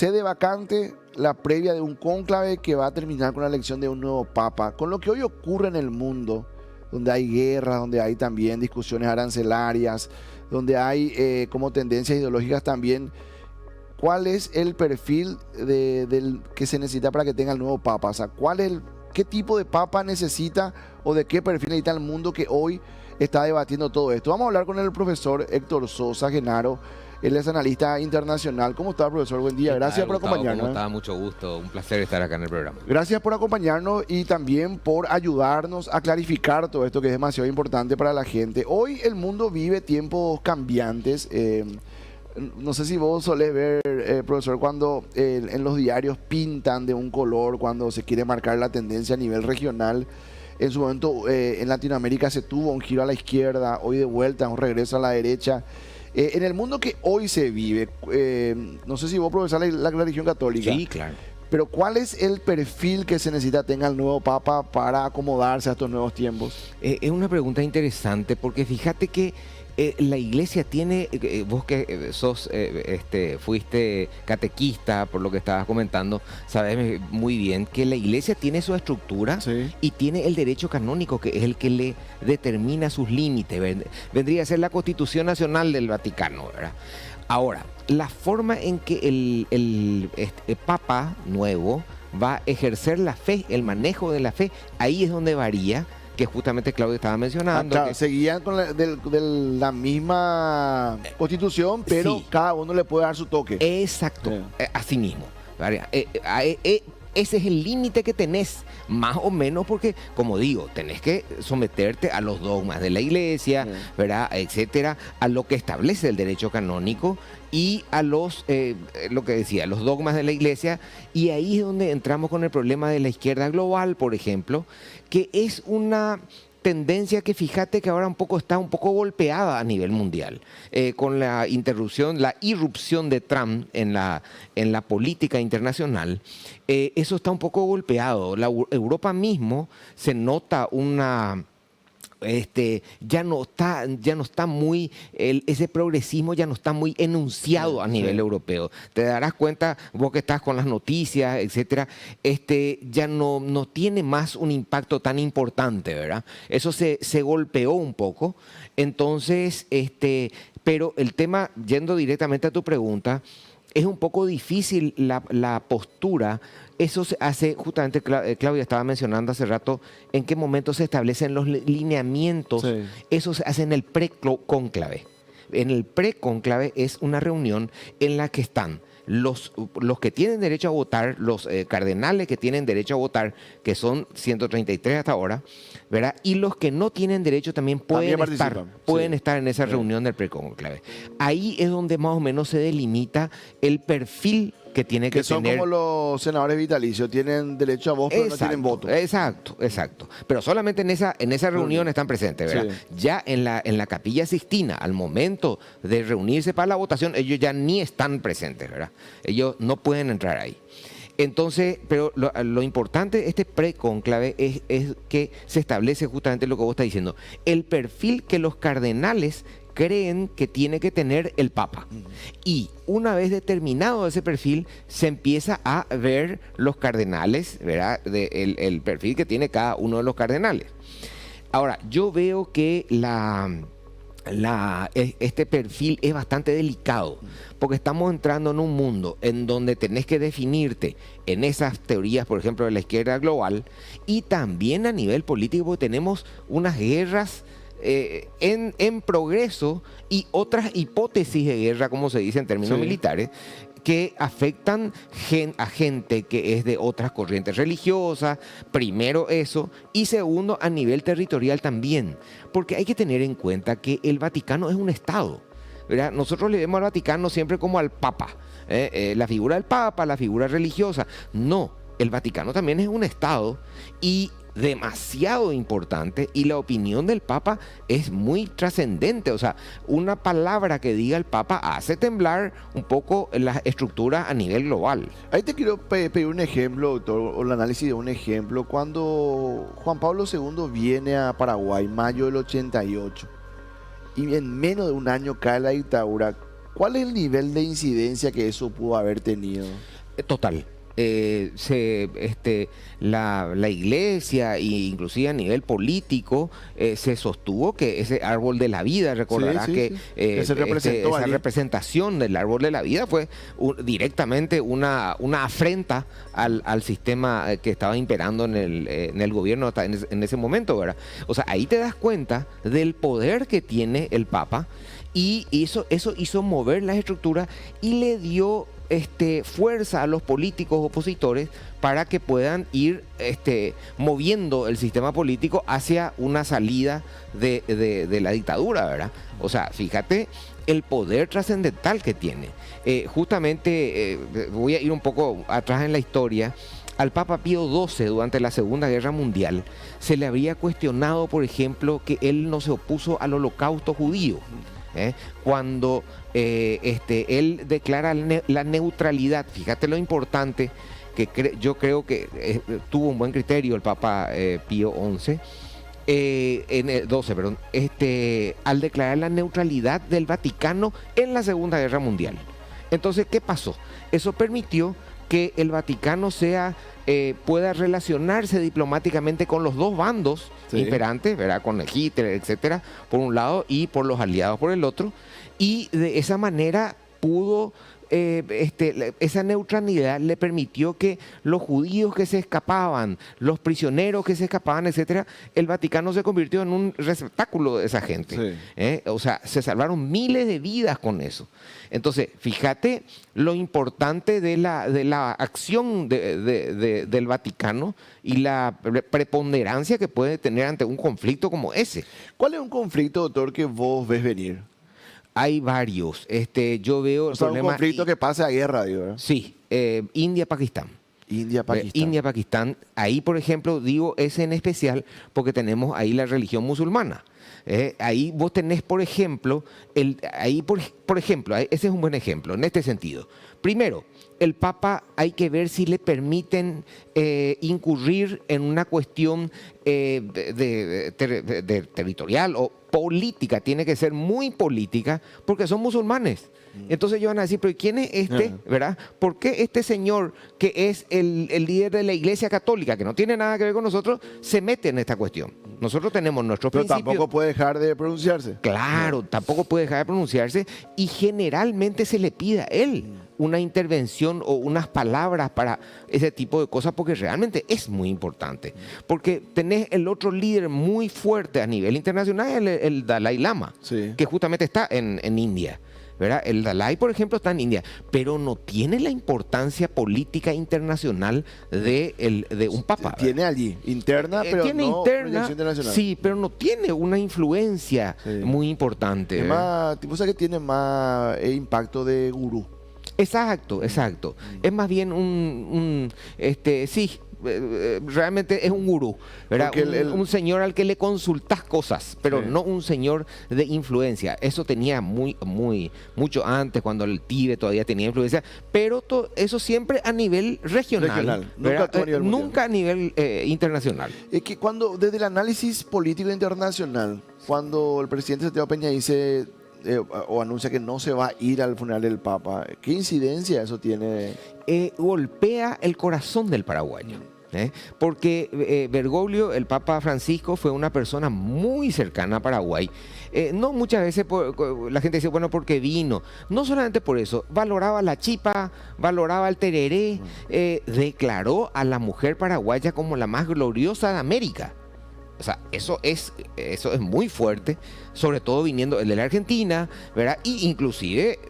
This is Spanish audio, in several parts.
Sede vacante, la previa de un cónclave que va a terminar con la elección de un nuevo papa. Con lo que hoy ocurre en el mundo, donde hay guerras, donde hay también discusiones arancelarias, donde hay como tendencias ideológicas también, ¿cuál es el perfil que se necesita para que tenga el nuevo papa? O sea, ¿qué tipo de papa necesita o de qué perfil necesita el mundo que hoy está debatiendo todo esto? Vamos a hablar con el profesor Héctor Sosa Genaro. Él es analista internacional. ¿Cómo está, profesor? Buen día. Gracias por acompañarnos. ¿Cómo está? Mucho gusto. Un placer estar acá en el programa. Gracias por acompañarnos y también por ayudarnos a clarificar todo esto que es demasiado importante para la gente. Hoy el mundo vive tiempos cambiantes. No sé si vos solés ver, profesor, cuando en los diarios pintan de un color, cuando se quiere marcar la tendencia a nivel regional. En su momento en Latinoamérica se tuvo un giro a la izquierda, hoy de vuelta, un regreso a la derecha. En el mundo que hoy se vive, no sé si vos profesás la religión católica. Sí, claro. Pero ¿cuál es el perfil que se necesita tenga el nuevo papa para acomodarse a estos nuevos tiempos? Es una pregunta interesante porque fíjate que la iglesia tiene, vos que fuiste catequista, por lo que estabas comentando, sabes muy bien que la iglesia tiene su estructura, sí, y tiene el derecho canónico, que es el que le determina sus límites. Vendría a ser la Constitución Nacional del Vaticano, ¿verdad? Ahora, la forma en que el Papa nuevo va a ejercer la fe, el manejo de la fe, ahí es donde varía, que justamente Claudio estaba mencionando. Claro, seguían con la misma constitución, pero sí, cada uno le puede dar su toque. Exacto, sí, así mismo. Ese es el límite que tenés, más o menos, porque, como digo, tenés que someterte a los dogmas de la iglesia, sí, ¿verdad?, etcétera, a lo que establece el derecho canónico y a lo que decía, los dogmas de la iglesia. Y ahí es donde entramos con el problema de la izquierda global, por ejemplo, que es una tendencia que fíjate que ahora está un poco golpeada a nivel mundial, con la irrupción de Trump en la política internacional. Eso está un poco golpeado. Europa mismo se nota ya no está muy, ese progresismo ya no está muy enunciado a nivel europeo. Te darás cuenta, vos que estás con las noticias, etcétera, ya no tiene más un impacto tan importante, ¿verdad? Eso se golpeó un poco. Entonces, pero el tema, yendo directamente a tu pregunta, es un poco difícil la postura. Eso se hace, justamente Claudia estaba mencionando hace rato, en qué momento se establecen los lineamientos. Sí. Eso se hace en el precónclave. En el precónclave es una reunión en la que están los que tienen derecho a votar, los cardenales que tienen derecho a votar, que son 133 hasta ahora, ¿verdad? Y los que no tienen derecho también pueden estar en esa reunión del precónclave. Ahí es donde más o menos se delimita el perfil que tiene que son tener. Como los senadores vitalicios, tienen derecho a voz, pero no tienen voto. Exacto. Pero solamente en esa reunión están presentes, ¿verdad? Sí. Ya en la Capilla Sixtina, al momento de reunirse para la votación, ellos ya ni están presentes, ¿verdad? Ellos no pueden entrar ahí. Entonces, pero lo importante de este precónclave es que se establece justamente lo que vos estás diciendo, el perfil que los cardenales creen que tiene que tener el Papa. Y una vez determinado ese perfil, se empieza a ver los cardenales, ¿verdad?, el perfil que tiene cada uno de los cardenales. Ahora, yo veo que este perfil es bastante delicado, porque estamos entrando en un mundo en donde tenés que definirte en esas teorías, por ejemplo, de la izquierda global, y también a nivel político, porque tenemos unas guerras en progreso y otras hipótesis de guerra, como se dice en términos militares, que afectan a gente que es de otras corrientes religiosas, primero eso, y segundo a nivel territorial también, porque hay que tener en cuenta que el Vaticano es un Estado, ¿verdad? Nosotros le vemos al Vaticano siempre como al Papa, la figura del Papa, la figura religiosa. No, el Vaticano también es un Estado y demasiado importante, y la opinión del Papa es muy trascendente. O sea, una palabra que diga el Papa hace temblar un poco la estructura a nivel global. Ahí te quiero pedir un ejemplo, doctor, o el análisis de un ejemplo. Cuando Juan Pablo II viene a Paraguay, mayo del 88, y en menos de un año cae la dictadura, ¿cuál es el nivel de incidencia que eso pudo haber tenido? Total. La iglesia e inclusive a nivel político se sostuvo que ese árbol de la vida, recordarás que se representó esa allí. representación del árbol de la vida fue directamente una afrenta al sistema que estaba imperando en el gobierno hasta en ese momento, ¿verdad? O sea, ahí te das cuenta del poder que tiene el Papa y eso hizo mover las estructuras y le dio fuerza a los políticos opositores para que puedan ir moviendo el sistema político hacia una salida de la dictadura, ¿verdad? O sea, fíjate el poder trascendental que tiene. Justamente, voy a ir un poco atrás en la historia. Al Papa Pío XII, durante la Segunda Guerra Mundial, se le había cuestionado, por ejemplo, que él no se opuso al holocausto judío. Cuando él declara la neutralidad, fíjate lo importante que yo creo que tuvo un buen criterio el Papa Pío XI, en el 12, perdón, al declarar la neutralidad del Vaticano en la Segunda Guerra Mundial. Entonces, ¿qué pasó? Eso permitió que el Vaticano pueda relacionarse diplomáticamente con los dos bandos imperantes, ¿verdad? Con Hitler, etcétera, por un lado, y por los aliados por el otro, y de esa manera pudo esa neutralidad le permitió que los judíos que se escapaban, los prisioneros que se escapaban, etcétera, el Vaticano se convirtió en un receptáculo de esa gente. O sea, se salvaron miles de vidas con eso. Entonces, fíjate lo importante de la acción del Vaticano y la preponderancia que puede tener ante un conflicto como ese. ¿Cuál es un conflicto, doctor, que vos ves venir? Hay varios. Yo veo el problema. Un conflicto que pase a guerra, digo, ¿verdad? Sí, India-Pakistán. India-Pakistán. India-Pakistán. Ahí, por ejemplo, digo ese en especial porque tenemos ahí la religión musulmana. Ahí vos tenés, por ejemplo, ese es un buen ejemplo en este sentido. Primero, el Papa hay que ver si le permiten incurrir en una cuestión territorial o política, tiene que ser muy política, porque son musulmanes. Entonces ellos van a decir, pero ¿quién es este? ¿Verdad? ¿Por qué este señor que es el líder de la Iglesia Católica, que no tiene nada que ver con nosotros, se mete en esta cuestión? Nosotros tenemos nuestros principios. Pero tampoco puede dejar de pronunciarse. Claro, tampoco puede dejar de pronunciarse y generalmente se le pide a él una intervención o unas palabras para ese tipo de cosas porque realmente es muy importante. Porque tenés el otro líder muy fuerte a nivel internacional, el Dalai Lama, que justamente está en India. ¿Verdad? El Dalai, por ejemplo, está en India, pero no tiene la importancia política internacional de un papa. Tiene allí, interna, pero tiene no interna, internacional. sí, pero no tiene una influencia muy importante. Es más, tipo, que tiene más impacto de gurú. Exacto. Es más bien realmente es un gurú, ¿verdad? Un señor al que le consultas cosas, pero no un señor de influencia. Eso tenía mucho antes, cuando el Tíbet todavía tenía influencia, pero eso siempre a nivel regional. Nunca a nivel internacional. Es que desde el análisis político internacional, cuando el presidente Santiago Peña dice o anuncia que no se va a ir al funeral del Papa, ¿qué incidencia eso tiene? Golpea el corazón del paraguayo. Porque Bergoglio, el Papa Francisco, fue una persona muy cercana a Paraguay. No muchas veces la gente dice, bueno, porque vino. No solamente por eso, valoraba la chipa, valoraba el tereré, declaró a la mujer paraguaya como la más gloriosa de América. O sea, eso es muy fuerte, sobre todo viniendo de la Argentina, ¿verdad? Y inclusive,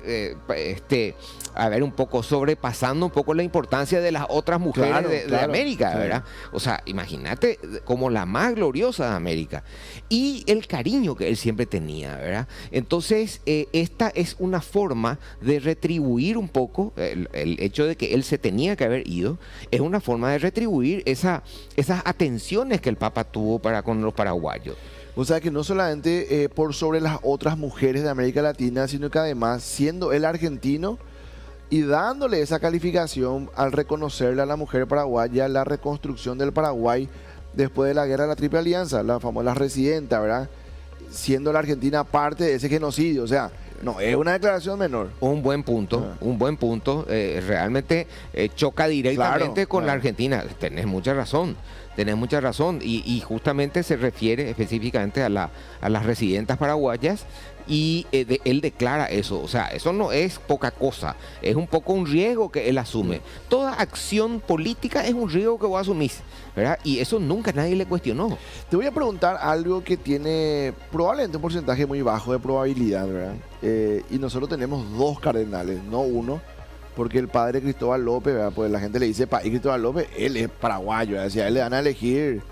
un poco sobrepasando un poco la importancia de las otras mujeres de América, ¿verdad? O sea, imagínate como la más gloriosa de América. Y el cariño que él siempre tenía, ¿verdad? Entonces, esta es una forma de retribuir un poco el hecho de que él se tenía que haber ido, es una forma de retribuir esas atenciones que el Papa tuvo con los paraguayos. O sea que no solamente por sobre las otras mujeres de América Latina, sino que además, siendo él argentino y dándole esa calificación al reconocerle a la mujer paraguaya la reconstrucción del Paraguay después de la guerra de la Triple Alianza, la famosa residenta, ¿verdad? Siendo la Argentina parte de ese genocidio. O sea, No, es una declaración menor. Un buen punto, un buen punto. Realmente choca directamente Claro, con la claro. Argentina. Tenés mucha razón, tenés mucha razón. Y justamente se refiere específicamente a las residentas paraguayas y él declara eso. O sea, eso no es poca cosa, es un poco un riesgo que él asume. Toda acción política es un riesgo que vos asumís, ¿verdad? Y eso nunca nadie le cuestionó. Te voy a preguntar algo que tiene probablemente un porcentaje muy bajo de probabilidad, ¿verdad? Y nosotros tenemos dos cardenales, no uno, porque el padre Cristóbal López, ¿verdad? Pues la gente le dice, y Cristóbal López, él es paraguayo, ¿verdad? O sea, a él le van a elegir,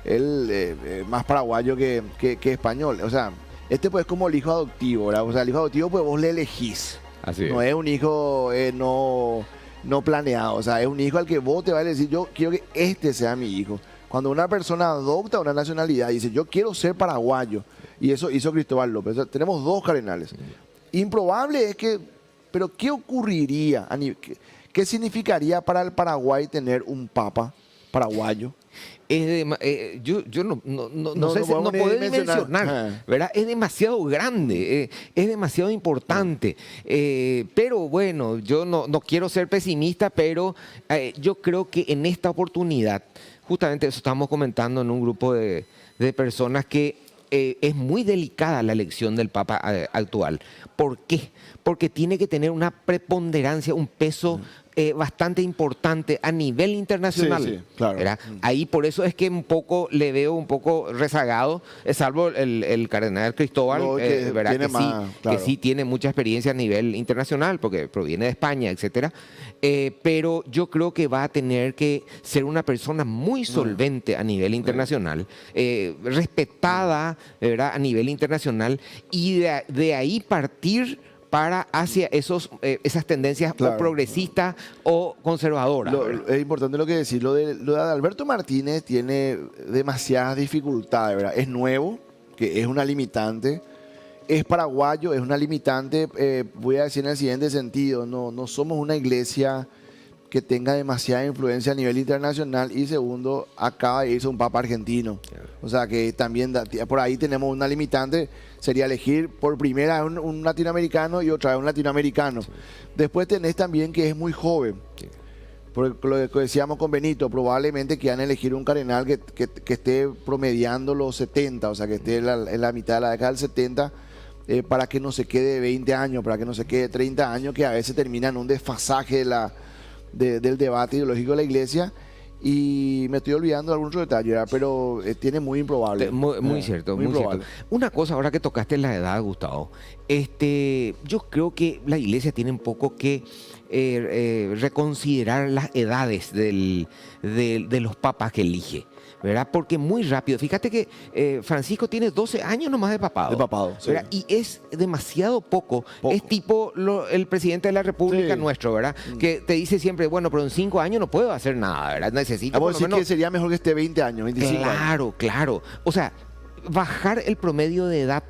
él más paraguayo que español. O sea, este pues es como el hijo adoptivo, ¿verdad? O sea, el hijo adoptivo pues vos le elegís. Así No es un hijo no planeado, o sea, es un hijo al que vos te vas a decir, yo quiero que este sea mi hijo. Cuando una persona adopta una nacionalidad y dice, yo quiero ser paraguayo, y eso hizo Cristóbal López. O sea, tenemos dos cardenales. Improbable es que, pero ¿qué ocurriría? ¿Qué significaría para el Paraguay tener un papa paraguayo? Yo no No, sé, no si- no podemos ni puedo dimensionar. dimensionar, Ajá. ¿verdad? Es demasiado grande, es demasiado importante. Pero bueno, yo no quiero ser pesimista, pero yo creo que en esta oportunidad, justamente eso estamos comentando en un grupo de personas que es muy delicada la elección del Papa actual. ¿Por qué? Porque tiene que tener una preponderancia, un peso bastante importante a nivel internacional. Sí, sí, claro. ¿Verdad? Ahí por eso es que un poco le veo un poco rezagado, salvo el cardenal Cristóbal, No, que ¿verdad? tiene Que más, sí, claro. que sí tiene mucha experiencia a nivel internacional, porque proviene de España, etcétera. Pero yo creo que va a tener que ser una persona muy solvente a nivel internacional, respetada, ¿verdad? A nivel internacional, y de ahí partir para hacia esas tendencias Claro. o progresistas o conservadoras. ¿verdad? Es importante lo que decís. Lo de Alberto Martínez tiene demasiadas dificultades, ¿verdad? Es nuevo, que es una limitante. Es paraguayo, es una limitante. Voy a decir en el siguiente sentido: no somos una iglesia que tenga demasiada influencia a nivel internacional. Y segundo, acaba de irse un papa argentino. O sea que también por ahí tenemos una limitante. Sería elegir por primera vez un latinoamericano y otra vez un latinoamericano. Después tenés también que es muy joven. Porque lo que decíamos con Benito, probablemente quieran elegir un cardenal que esté promediando los 70, o sea, que esté en la mitad de la década del 70, para que no se quede 20 años, para que no se quede 30 años, que a veces termina en un desfasaje del debate ideológico de la iglesia. Y me estoy olvidando de algún otro detalle, ¿verdad? Pero tiene muy improbable. Muy cierto, muy improbable. cierto. Una cosa, ahora que tocaste la edad, Gustavo, yo creo que la iglesia tiene un poco que reconsiderar las edades de los papas que elige, ¿verdad? Porque muy rápido, fíjate que Francisco tiene 12 años nomás de papado. De papado, sí. ¿verdad? Y es demasiado poco. Es tipo el presidente de la República Sí. nuestro, ¿verdad? Que te dice siempre, bueno, pero en 5 años no puedo hacer nada, ¿verdad? Necesito por Vamos a lo decir menos... que sería mejor que esté 20 años, 25 años. Claro, claro. O sea, bajar el promedio de edad,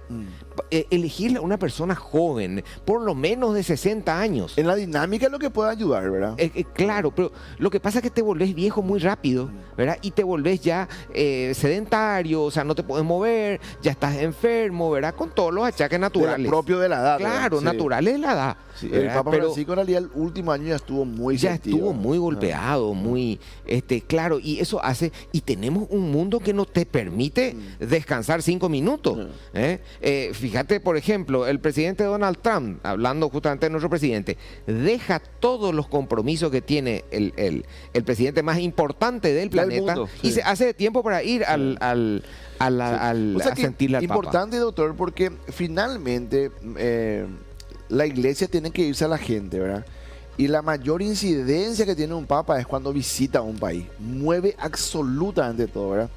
elegir a una persona joven, por lo menos de 60 años. En la dinámica es lo que puede ayudar, ¿verdad? Claro, pero lo que pasa es que te volvés viejo muy rápido, ¿verdad? Y te volvés ya sedentario, o sea, no te puedes mover, ya estás enfermo, ¿verdad? Con todos los achaques naturales. Propio de la edad. Claro, ¿verdad? Sí. naturales de la edad. Sí, el ¿verdad? Papa Pero Francisco en realidad el último año ya estuvo muy ya sentido, estuvo ¿verdad? muy golpeado, muy, claro, y eso hace, y tenemos un mundo que no te permite descansar 5 minutos. Fíjate, por ejemplo, el presidente Donald Trump, hablando justamente de nuestro presidente, deja todos los compromisos que tiene el presidente más importante del planeta mundo, y sí. se hace de tiempo para ir O sea a que sentirle al Papa. importante, doctor, porque finalmente la iglesia tiene que irse a la gente, ¿verdad? Y la mayor incidencia que tiene un papa es cuando visita un país. Mueve absolutamente todo, ¿verdad?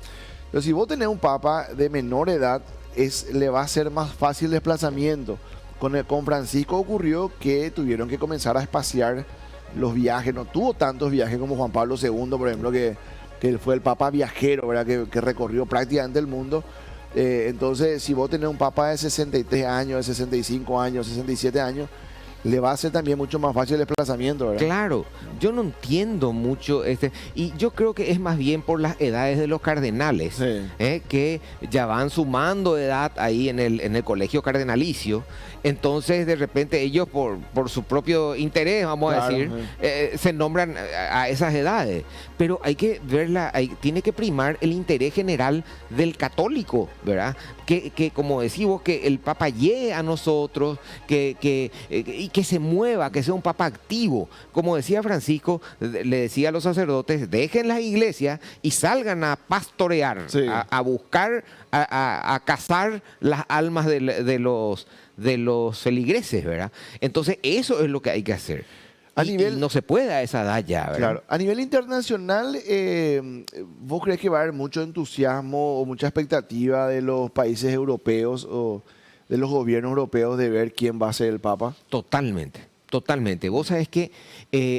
Pero si vos tenés un papa de menor edad, le va a ser más fácil el desplazamiento. Con Francisco ocurrió que tuvieron que comenzar a espaciar los viajes. No tuvo tantos viajes como Juan Pablo II, por ejemplo, que fue el papa viajero, ¿verdad? Que recorrió prácticamente el mundo. Entonces, si vos tenés un papa de 63 años, de 65 años, 67 años, le va a hacer también mucho más fácil el desplazamiento, ¿verdad? Claro, yo no entiendo mucho y yo creo que es más bien por las edades de los cardenales, Sí. que ya van sumando edad ahí en el colegio cardenalicio. Entonces, de repente, ellos por su propio interés, vamos a Claro, decir, se nombran a esas edades. Pero hay que verla, tiene que primar el interés general del católico, ¿verdad? Que como decimos, que el Papa llegue a nosotros, y que se mueva, que sea un Papa activo. Como decía Francisco, le decía a los sacerdotes, dejen las iglesias y salgan a pastorear, Sí. a buscar, a cazar las almas de los feligreses, ¿verdad? Entonces, eso es lo que hay que hacer. A Y nivel- no se puede a esa edad ya, ¿verdad? Claro. A nivel internacional, ¿vos crees que va a haber mucho entusiasmo o mucha expectativa de los países europeos o de los gobiernos europeos de ver quién va a ser el Papa? Totalmente, totalmente. Vos sabés que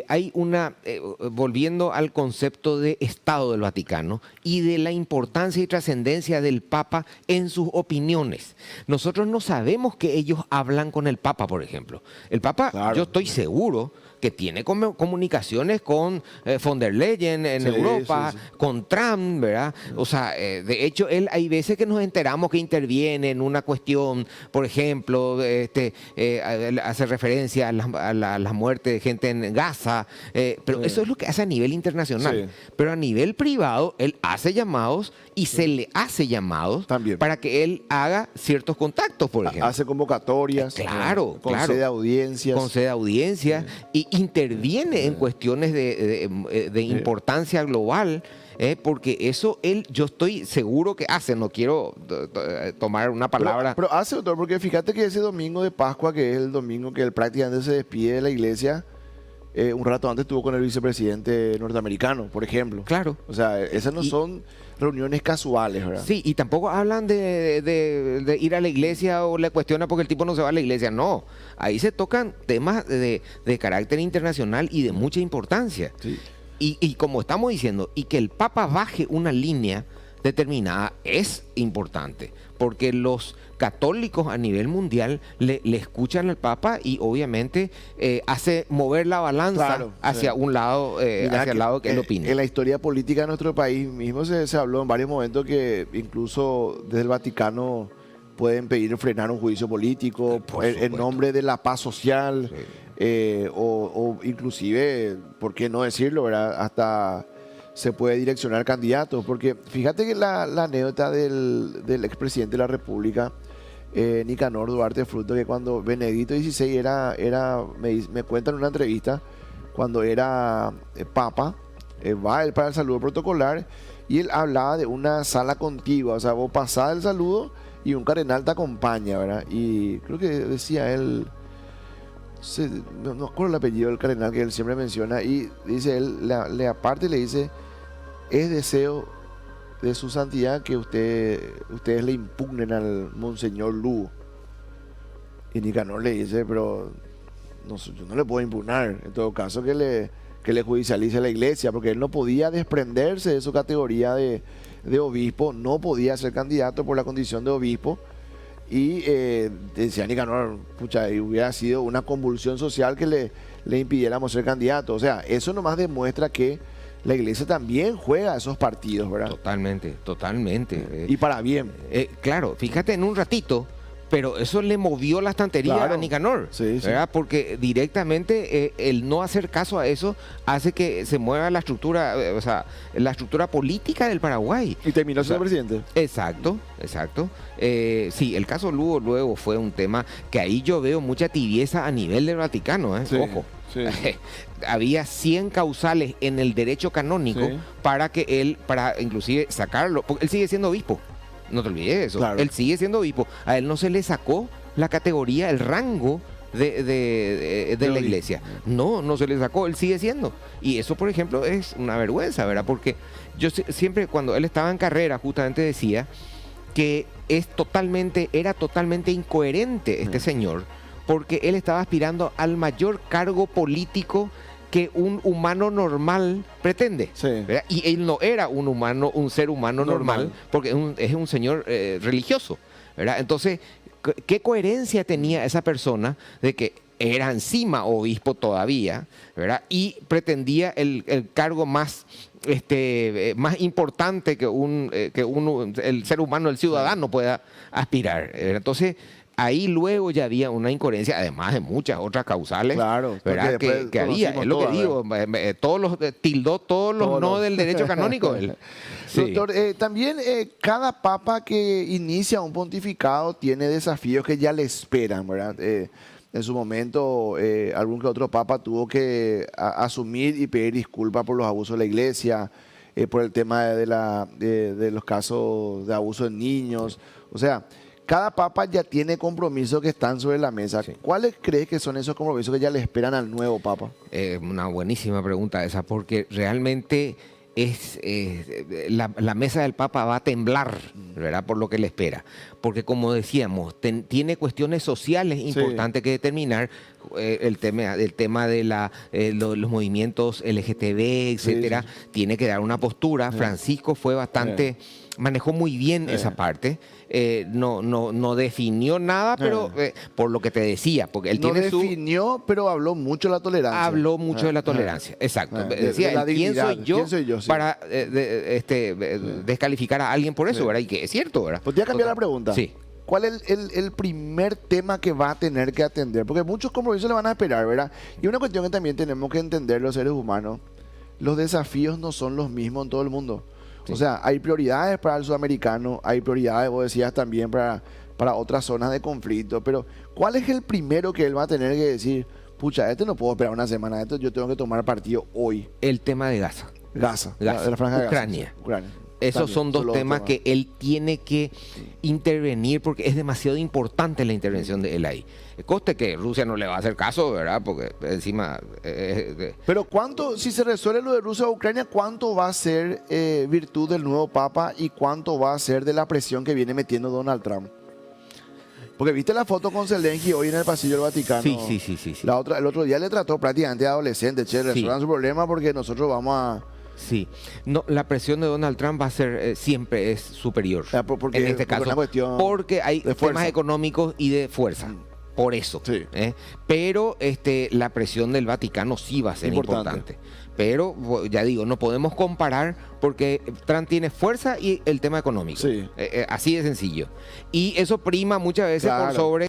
hay volviendo al concepto de Estado del Vaticano y de la importancia y trascendencia del Papa en sus opiniones. Nosotros no sabemos que ellos hablan con el Papa, por ejemplo. El Papa, Claro. yo estoy seguro que tiene comunicaciones con von der Leyen en Sí, Europa, sí, sí. con Trump, ¿verdad? O sea, de hecho, él hay veces que nos enteramos que interviene en una cuestión, por ejemplo, hace referencia a la muerte de gente en Gaza, pero Sí. eso es lo que hace a nivel internacional. Sí. Pero a nivel privado, él hace llamados y se le hace llamados También. para que él haga ciertos contactos, por ejemplo. Hace convocatorias, Claro, concede claro. audiencias. Concede audiencias y interviene en cuestiones de importancia global, porque eso yo estoy seguro que hace. No quiero tomar una palabra. Pero hace, doctor, porque fíjate que ese domingo de Pascua, que es el domingo que él prácticamente se despide de la iglesia, un rato antes estuvo con el vicepresidente norteamericano, por ejemplo. Claro. O sea, esas no Y- son reuniones casuales, ¿verdad? Sí, y tampoco hablan de ir a la iglesia o le cuestiona porque el tipo no se va a la iglesia. No, ahí se tocan temas de carácter internacional y de mucha importancia. Sí. Y como estamos diciendo, y que el Papa baje una línea determinada es importante, porque los católicos a nivel mundial le escuchan al Papa y obviamente hace mover la balanza Claro, hacia sí. un lado, Mirá hacia el lado que él opine. En la historia política de nuestro país mismo se habló en varios momentos que incluso desde el Vaticano pueden pedir frenar un juicio político Por en supuesto. nombre de la paz social, Sí. o inclusive, ¿por qué no decirlo, verdad? Hasta se puede direccionar candidatos, porque fíjate que la anécdota del expresidente de la República, Nicanor Duarte Fruto, que cuando Benedicto XVI me cuenta en una entrevista, cuando era papa, va él para el saludo protocolar y él hablaba de una sala contigua, o sea, vos pasás el saludo y un cardenal te acompaña, ¿verdad? Y creo que decía él, no acuerdo el apellido del cardenal que él siempre menciona, y dice él, aparte le dice, es deseo de su santidad que ustedes le impugnen al Monseñor Lugo. Y Nicanor le dice, pero yo no le puedo impugnar, en todo caso que le judicialice la iglesia, porque él no podía desprenderse de su categoría de obispo, no podía ser candidato por la condición de obispo. Y decía Nicanor, pucha, y hubiera sido una convulsión social que le impidiéramos ser candidato. O sea, eso nomás demuestra que la iglesia también juega esos partidos, ¿verdad? Totalmente, totalmente. Y para bien. Claro, fíjate en un ratito, pero eso le movió la estantería Claro. a Nicanor, Sí, sí. ¿verdad? Porque directamente el no hacer caso a eso hace que se mueva la estructura, o sea, la estructura política del Paraguay. Y terminó O sea, siendo presidente. Exacto, exacto. Sí, el caso Lugo luego fue un tema que ahí yo veo mucha tibieza a nivel del Vaticano, ¿eh? Sí, Ojo. sí. Había 100 causales en el derecho canónico Sí. para inclusive sacarlo, porque él sigue siendo obispo. No te olvides de eso. Claro. Él sigue siendo obispo. A él no se le sacó la categoría, el rango de la obispo. iglesia. No se le sacó, él sigue siendo. Y eso, por ejemplo, es una vergüenza, ¿verdad? Porque yo siempre, cuando él estaba en carrera, justamente decía que era totalmente incoherente este señor, porque él estaba aspirando al mayor cargo político que un humano normal pretende. Sí. ¿Verdad? Y él no era un ser humano normal, porque es un señor religioso, ¿verdad? Entonces, ¿qué coherencia tenía esa persona de que era encima obispo todavía, ¿verdad? Y pretendía el cargo más, más importante que el ser humano, el ciudadano pueda aspirar. Entonces, ahí luego ya había una incoherencia, además de muchas otras causales, Claro, ¿verdad? Que había. Es lo que digo, tildó todos los no del derecho canónico. Sí. Doctor, también cada papa que inicia un pontificado tiene desafíos que ya le esperan, ¿verdad? En su momento, algún que otro papa tuvo que asumir y pedir disculpas por los abusos de la iglesia, por el tema de los casos de abuso de niños. O sea, cada papa ya tiene compromisos que están sobre la mesa. Sí. ¿Cuáles crees que son esos compromisos que ya le esperan al nuevo papa? Una buenísima pregunta esa, porque realmente es la mesa del Papa va a temblar, ¿verdad? Por lo que le espera. Porque como decíamos, tiene cuestiones sociales importantes que determinar, el tema de los movimientos LGTB, etcétera. Tiene que dar una postura. Francisco fue bastante... manejó muy bien esa parte. No definió nada, pero por lo que te decía, porque él No tiene definió, pero habló mucho de la tolerancia. Habló mucho de la tolerancia, exacto. Decía, de la dignidad. ¿quién soy yo Sí. para descalificar a alguien por eso? ¿Verdad? Y que es cierto, ¿verdad? ¿Podría cambiar la pregunta? Sí. ¿Cuál es el primer tema que va a tener que atender? Porque muchos compromisos le van a esperar, ¿verdad? Y una cuestión que también tenemos que entender los seres humanos, los desafíos no son los mismos en todo el mundo. Sí. O sea, hay prioridades para el sudamericano, hay prioridades, vos decías, también para otras zonas de conflicto, pero ¿cuál es el primero que él va a tener que decir, pucha, no puedo esperar una semana, yo tengo que tomar partido hoy? El tema de Gaza. Gaza. La franja de Gaza. Ucrania. Sí, Ucrania. Esos También, son dos solo temas que él tiene que intervenir porque es demasiado importante la intervención de él ahí. Coste que Rusia no le va a hacer caso, ¿verdad? Porque encima... Pero ¿cuánto, si se resuelve lo de Rusia o Ucrania, cuánto va a ser virtud del nuevo Papa y cuánto va a ser de la presión que viene metiendo Donald Trump? Porque viste la foto con Zelensky hoy en el pasillo del Vaticano. Sí. El otro día le trató prácticamente de adolescente. Che, resuelvan su problema porque nosotros vamos a... Sí, no, la presión de Donald Trump va a ser siempre es superior porque, en este caso, porque hay temas económicos y de fuerza. Por eso. Sí. Pero la presión del Vaticano sí va a ser importante. Pero ya digo, no podemos comparar porque Trump tiene fuerza y el tema económico. Sí. Así de sencillo. Y eso prima muchas veces por sobre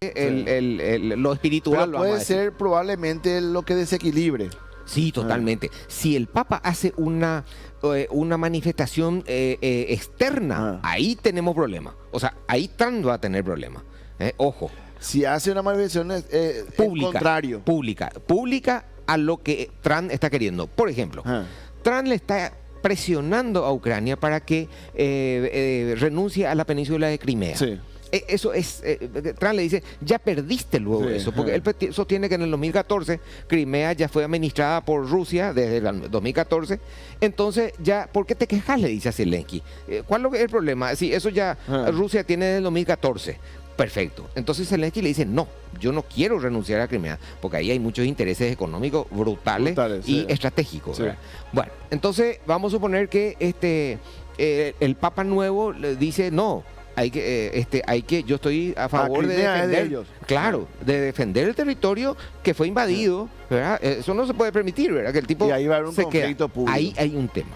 lo espiritual. Pero puede ser probablemente lo que desequilibre. Sí, totalmente. Si el Papa hace una manifestación externa, ahí tenemos problemas. O sea, ahí Trump va a tener problemas. Ojo. Si hace una manifestación pública a lo que Trump está queriendo. Por ejemplo, Trump le está presionando a Ucrania para que renuncie a la península de Crimea. Sí. Eso es, Trump le dice, ya perdiste luego eso, porque él sostiene que en el 2014 Crimea ya fue administrada por Rusia desde el 2014, entonces ya, ¿por qué te quejas? Le dice a Zelensky. ¿Cuál es el problema? Si eso ya Rusia tiene desde el 2014. Perfecto. Entonces Zelensky le dice, no, yo no quiero renunciar a Crimea, porque ahí hay muchos intereses económicos brutales y estratégicos. Sí. Bueno, entonces vamos a suponer que el Papa nuevo le dice, no, hay que, yo estoy a favor de defender, de defender el territorio que fue invadido, ¿verdad? Eso no se puede permitir, ¿verdad? Que el tipo y ahí va a haber un conflicto público. Ahí hay un tema.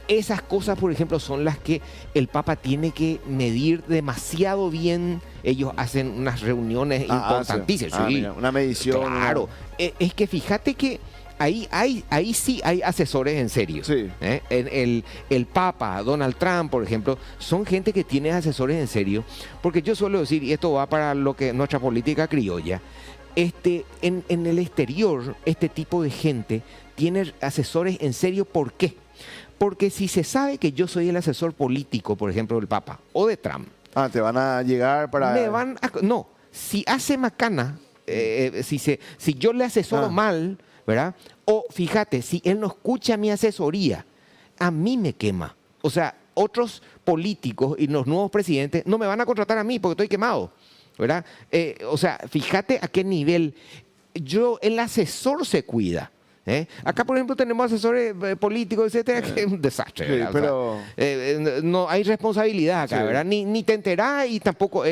Esas cosas, por ejemplo, son las que el Papa tiene que medir demasiado bien. Ellos hacen unas reuniones importantísimas. Mira, una medición. Claro. Es que fíjate que ahí sí hay asesores en serio. Sí. El Papa, Donald Trump, por ejemplo, son gente que tiene asesores en serio. Porque yo suelo decir, y esto va para lo que nuestra política criolla, en el exterior, este tipo de gente tiene asesores en serio. ¿Por qué? Porque si se sabe que yo soy el asesor político, por ejemplo, del Papa o de Trump. Te van a llegar para... No, si hace macana, si yo le asesoro mal, ¿verdad? O fíjate, si él no escucha mi asesoría, a mí me quema. O sea, otros políticos y los nuevos presidentes no me van a contratar a mí porque estoy quemado, ¿verdad? O sea, fíjate a qué nivel el asesor se cuida. Acá, por ejemplo, tenemos asesores políticos, etcétera, que es un desastre. Sí, pero... no hay responsabilidad acá, ¿verdad? Ni te enterás y tampoco...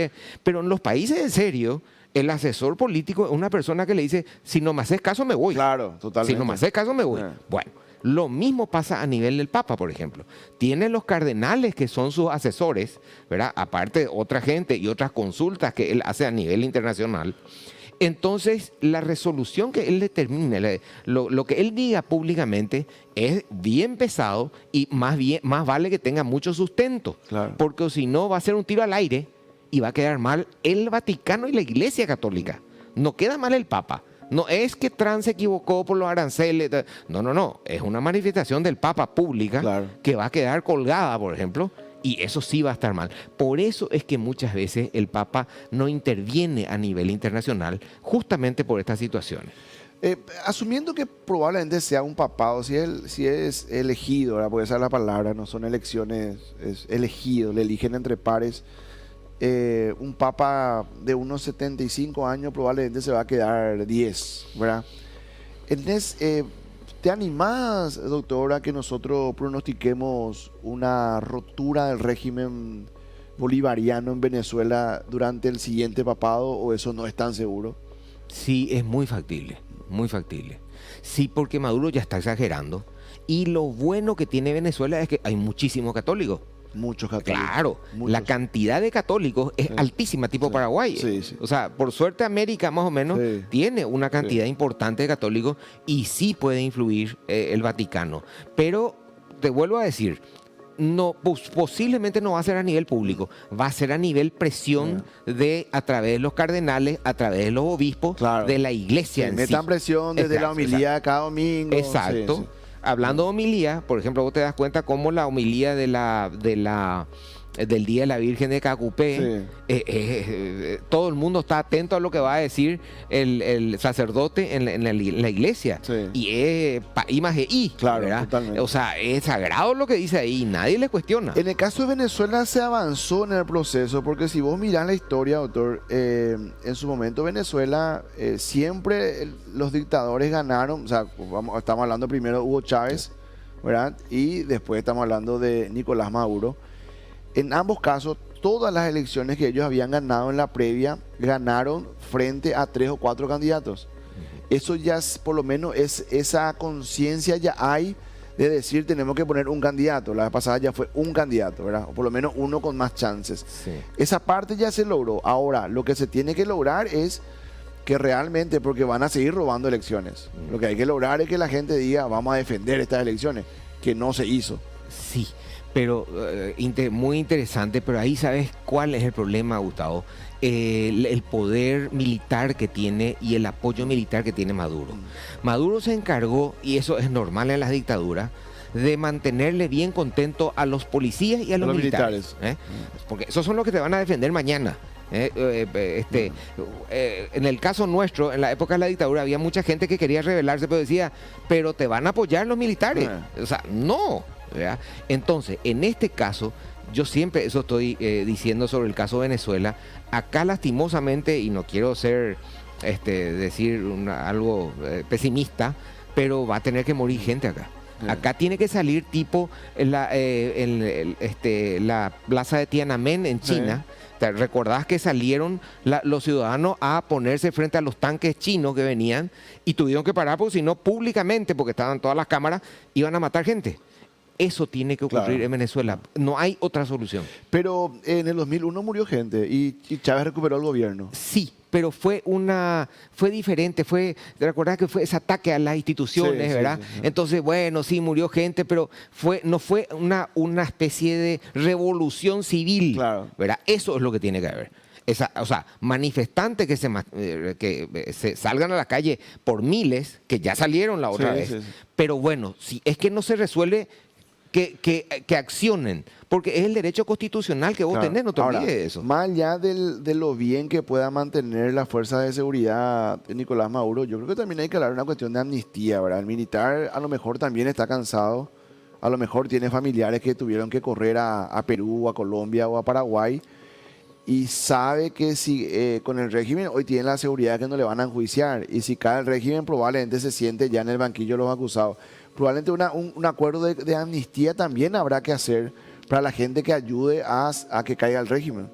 pero en los países en serio, El asesor político es una persona que le dice, si no me haces caso, me voy. Claro, totalmente. Si no me haces caso, me voy. Bueno, lo mismo pasa a nivel del Papa, por ejemplo. Tiene los cardenales que son sus asesores, ¿verdad? Aparte de otra gente y otras consultas que él hace a nivel internacional. Entonces, la resolución que él determine, lo que él diga públicamente es bien pesado y más vale que tenga mucho sustento. Claro. Porque si no, va a ser un tiro al aire y va a quedar mal el Vaticano y la Iglesia Católica. No queda mal el Papa. No es que Trump se equivocó por los aranceles. No. Es una manifestación del Papa pública, Claro, que va a quedar colgada, por ejemplo, y eso sí va a estar mal. Por eso es que muchas veces el Papa no interviene a nivel internacional, justamente por estas situaciones. Asumiendo que probablemente sea un papado, si es elegido, ¿verdad? Porque esa es la palabra, no son elecciones, es elegido, le eligen entre pares. Un papa de unos 75 años probablemente se va a quedar 10, ¿verdad? Entonces, ¿te animás, doctora, que nosotros pronostiquemos una rotura del régimen bolivariano en Venezuela durante el siguiente papado, o eso no es tan seguro? Sí, es muy factible, muy factible. Sí, porque Maduro ya está exagerando. Y lo bueno que tiene Venezuela es que hay muchísimos católicos. Muchos católicos. Claro, muchos. la cantidad de católicos es altísima, tipo Paraguay. Sí, sí. O sea, por suerte América más o menos tiene una cantidad importante de católicos y sí puede influir el Vaticano. Pero te vuelvo a decir, no, posiblemente no va a ser a nivel público, va a ser a nivel presión a través de los cardenales, a través de los obispos, de la iglesia en sí. Metan presión desde la homilía cada domingo. Exacto. Sí. Hablando de homilía, por ejemplo, vos te das cuenta cómo la homilía del Día de la Virgen de Cacupé, todo el mundo está atento a lo que va a decir el sacerdote en la iglesia. Sí. Y es imagen Claro, ¿verdad? totalmente. O sea, es sagrado lo que dice ahí, nadie le cuestiona. En el caso de Venezuela se avanzó en el proceso, porque si vos mirás la historia, doctor, en su momento Venezuela siempre los dictadores ganaron. O sea, estamos hablando primero de Hugo Chávez, ¿verdad? Y después estamos hablando de Nicolás Maduro. En ambos casos, todas las elecciones que ellos habían ganado en la previa, ganaron frente a 3 o 4 candidatos. Eso ya por lo menos esa conciencia ya hay de decir, tenemos que poner un candidato. La vez pasada ya fue un candidato, ¿verdad? O por lo menos uno con más chances. Sí. Esa parte ya se logró. Ahora, lo que se tiene que lograr es que realmente, porque van a seguir robando elecciones, lo que hay que lograr es que la gente diga, vamos a defender estas elecciones, que no se hizo. Sí, pero muy interesante, pero ahí sabes cuál es el problema, Gustavo. El poder militar que tiene y el apoyo militar que tiene Maduro. Maduro se encargó, y eso es normal en las dictaduras, de mantenerle bien contento a los policías y a los militares. Porque esos son los que te van a defender mañana. En el caso nuestro, en la época de la dictadura, había mucha gente que quería rebelarse, pero decía, pero te van a apoyar los militares. O sea, no. ¿Verdad? Entonces, en este caso, yo siempre eso estoy diciendo sobre el caso de Venezuela. Acá lastimosamente, y no quiero decir algo pesimista, pero va a tener que morir gente acá. Acá tiene que salir tipo la plaza de Tiananmen en China. ¿Te recordás que salieron los ciudadanos a ponerse frente a los tanques chinos que venían y tuvieron que parar porque si no públicamente, porque estaban todas las cámaras, iban a matar gente? Eso tiene que ocurrir en Venezuela. No hay otra solución. Pero en el 2001 murió gente y Chávez recuperó el gobierno. Sí, pero fue diferente. ¿Te recordás que fue ese ataque a las instituciones, verdad? Sí. Entonces, bueno, sí, murió gente, pero no fue una especie de revolución civil, ¿verdad? Eso es lo que tiene que haber. Manifestantes que se salgan a la calle por miles, que ya salieron la otra vez. Sí. Pero bueno, si es que no se resuelve, que accionen, porque es el derecho constitucional que vos tenés, no te olvides de eso. Más allá de lo bien que pueda mantener la fuerza de seguridad de Nicolás Maduro, yo creo que también hay que hablar de una cuestión de amnistía, ¿verdad? El militar a lo mejor también está cansado, a lo mejor tiene familiares que tuvieron que correr a Perú, a Colombia o a Paraguay, y sabe que si con el régimen hoy tiene la seguridad que no le van a enjuiciar, y si cae el régimen probablemente se siente ya en el banquillo de los acusados. Probablemente un acuerdo de amnistía también habrá que hacer para la gente que ayude a que caiga el régimen.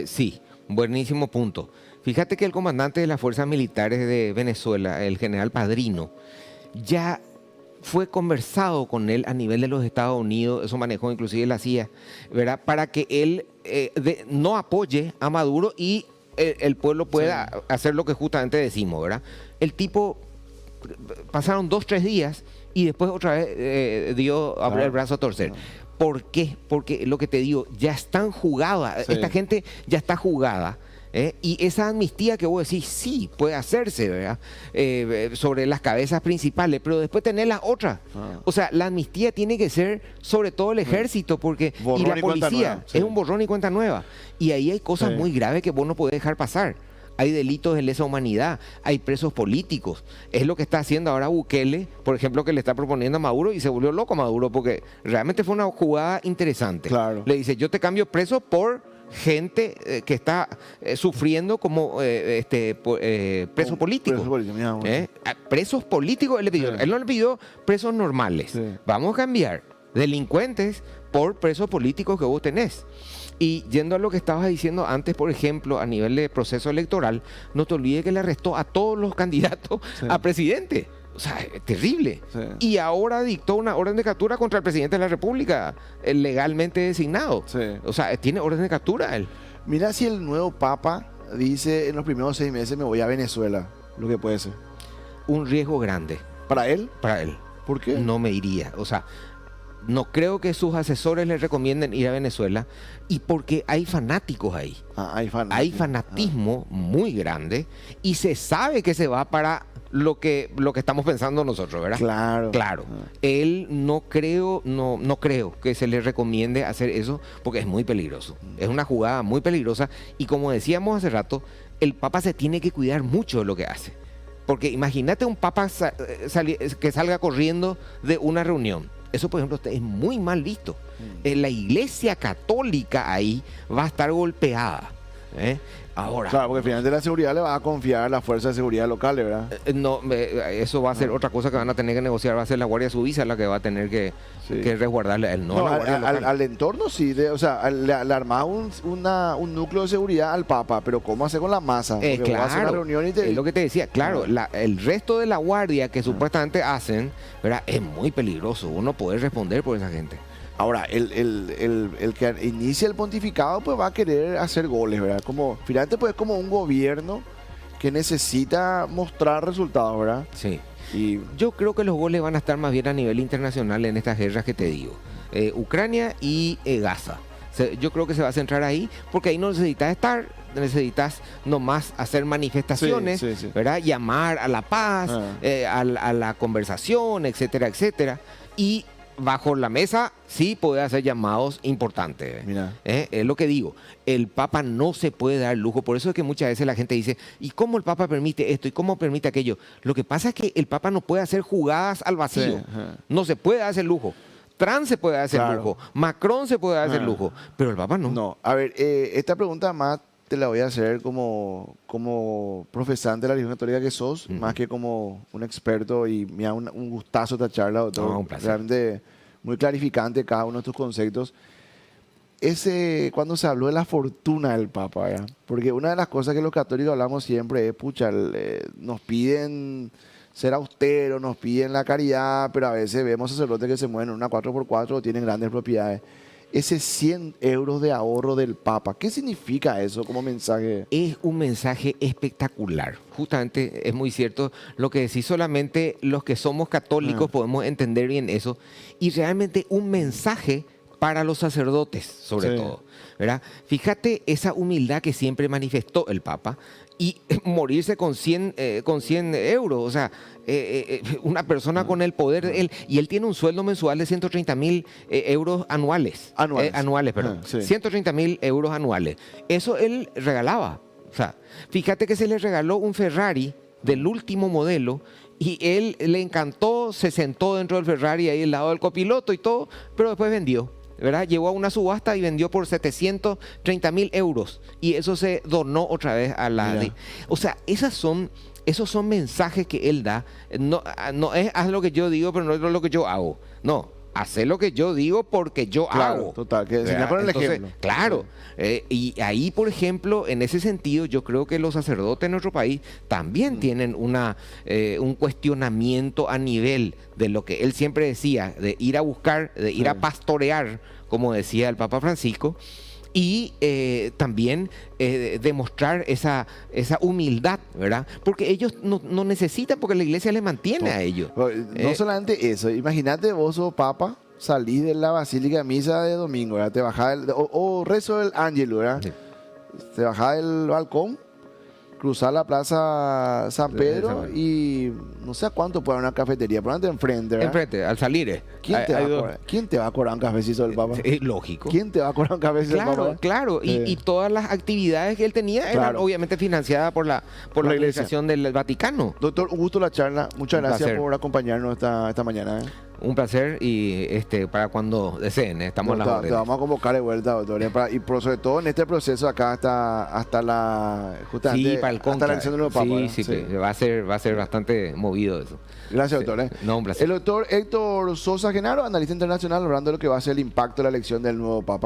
Sí, buenísimo punto. Fíjate que el comandante de las fuerzas militares de Venezuela, el general Padrino, ya fue conversado con él a nivel de los Estados Unidos, eso manejó inclusive la CIA, ¿verdad? Para que él no apoye a Maduro y el pueblo pueda hacer lo que justamente decimos, ¿verdad? El tipo, pasaron 2-3 días y después otra vez dio abrir el brazo a torcer. ¿Por qué? Porque lo que te digo, ya están jugadas, esta gente ya está jugada. Y esa amnistía que vos decís, sí, puede hacerse, ¿verdad? Sobre las cabezas principales, pero después tenés las otras. O sea, la amnistía tiene que ser sobre todo el ejército, porque borrón y la y cuenta policía nueva, sí. es un borrón y cuenta nueva. Y ahí hay cosas muy graves que vos no podés dejar pasar. Hay delitos de lesa humanidad, hay presos políticos. Es lo que está haciendo ahora Bukele, por ejemplo, que le está proponiendo a Maduro y se volvió loco Maduro, porque realmente fue una jugada interesante. Claro. Le dice, yo te cambio preso por gente que está sufriendo como preso político. Presos políticos, él le pidió. Él no le pidió presos normales. Vamos a cambiar delincuentes por presos políticos que vos tenés. Y yendo a lo que estabas diciendo antes, por ejemplo, a nivel de proceso electoral, no te olvides que le arrestó a todos los candidatos a presidente. O sea, es terrible. Y ahora dictó una orden de captura contra el presidente de la República, legalmente designado. O sea, tiene orden de captura él. Mira si el nuevo Papa dice en los primeros 6 meses me voy a Venezuela, lo que puede ser. Un riesgo grande. ¿Para él? Para él. ¿Por qué? No me iría. O sea, no creo que sus asesores le recomienden ir a Venezuela, y porque hay fanáticos ahí. Hay fanatismo muy grande y se sabe que se va para lo que estamos pensando nosotros, ¿verdad? Claro. Él no creo que se le recomiende hacer eso porque es muy peligroso. Es una jugada muy peligrosa y como decíamos hace rato, el Papa se tiene que cuidar mucho de lo que hace. Porque imagínate un Papa que salga corriendo de una reunión. Eso, por ejemplo, es muy mal visto. La Iglesia Católica ahí va a estar golpeada. Ahora. Claro, porque finalmente la seguridad le va a confiar a las fuerzas de seguridad locales, ¿verdad? No, eso va a ser otra cosa que van a tener que negociar. Va a ser la Guardia Suiza la que va a tener que resguardarle a él. Al entorno sí. O sea, le armás un núcleo de seguridad al Papa, pero ¿cómo hacer con la masa? Claro, va a hacer una reunión y es lo que te decía. Claro, el resto de la guardia que supuestamente hacen, ¿verdad? Es muy peligroso. Uno puede responder por esa gente. Ahora, el que inicia el pontificado pues va a querer hacer goles, ¿verdad? Finalmente pues es como un gobierno que necesita mostrar resultados, ¿verdad? Sí. Y yo creo que los goles van a estar más bien a nivel internacional en estas guerras que te digo. Ucrania y Gaza. Yo creo que se va a centrar ahí porque ahí no necesitas necesitas nomás hacer manifestaciones, ¿verdad? Llamar a la paz, a la conversación, etcétera, etcétera. Y bajo la mesa sí puede hacer llamados importantes. Es lo que digo. El Papa no se puede dar lujo. Por eso es que muchas veces la gente dice, ¿y cómo el Papa permite esto? ¿Y cómo permite aquello? Lo que pasa es que el Papa no puede hacer jugadas al vacío. No se puede hacer lujo. Trump se puede hacer lujo. Macron se puede hacer lujo. Pero el Papa no. No. A ver, esta pregunta más te la voy a hacer como profesante de la religión católica que sos, más que como un experto, y me da un gustazo esta charla, doctor. No, un placer. Realmente muy clarificante cada uno de tus conceptos. Cuando se habló de la fortuna del Papa, ¿verdad? Porque una de las cosas que los católicos hablamos siempre es, nos piden ser austeros, nos piden la caridad, pero a veces vemos sacerdotes que se mueven en una 4x4 o tienen grandes propiedades. Ese 100 euros de ahorro del Papa, ¿qué significa eso como mensaje? Es un mensaje espectacular. Justamente es muy cierto lo que decís, solamente los que somos católicos podemos entender bien eso. Y realmente un mensaje para los sacerdotes, sobre todo, ¿verdad? Fíjate esa humildad que siempre manifestó el Papa y morirse con 100 euros. O sea, una persona con el poder, y él tiene un sueldo mensual de 130.000 euros anuales. Anuales, perdón. 130.000 euros anuales. Eso él regalaba. O sea, fíjate que se le regaló un Ferrari del último modelo y él le encantó, se sentó dentro del Ferrari ahí al lado del copiloto y todo, pero después vendió, ¿verdad? Llegó a una subasta y vendió por 730.000 euros y eso se donó otra vez a la... O sea, esos son mensajes que él da. No es haz lo que yo digo, pero no es lo que yo hago. No, hacer lo que yo digo porque yo Claro, hago. total, que enseñar ¿Verdad? con el Entonces, ejemplo. claro. Y ahí, por ejemplo, en ese sentido, yo creo que los sacerdotes en nuestro país también tienen un cuestionamiento a nivel de lo que él siempre decía, de ir a buscar, de ir a pastorear, como decía el Papa Francisco, y también demostrar esa humildad, ¿verdad? Porque ellos no necesitan, porque la iglesia les mantiene a ellos. No solamente eso, imagínate vos sos papa, salís de la basílica de misa de domingo, ¿verdad? Te bajás o rezo del ángel, ¿verdad? Sí. Te bajás del balcón, cruzás la plaza San Pedro y no sé a cuánto puede haber una cafetería, ponete enfrente, ¿verdad? Enfrente, al salir. ¿Quién te va a cobrar un cafecito del papa? Es lógico. ¿Quién te va a cobrar un cafecito del Claro, papa? claro. Y todas las actividades que él tenía eran Claro. obviamente financiadas por la la iglesia. Administración del Vaticano. Doctor, un gusto la charla. Muchas Un gracias placer. por acompañarnos esta mañana. Un placer y para cuando deseen, estamos a las Te órdenes. vamos a convocar de vuelta, doctor. Y sobre todo en este proceso acá hasta la justamente Sí, para el hasta la contra. elección de nuevo papa. ¿verdad? Sí. Va a ser bastante movido eso. Gracias, Sí. doctor. No, un placer. El doctor Héctor Sosa Genaro, analista internacional, hablando de lo que va a ser el impacto de la elección del nuevo papa.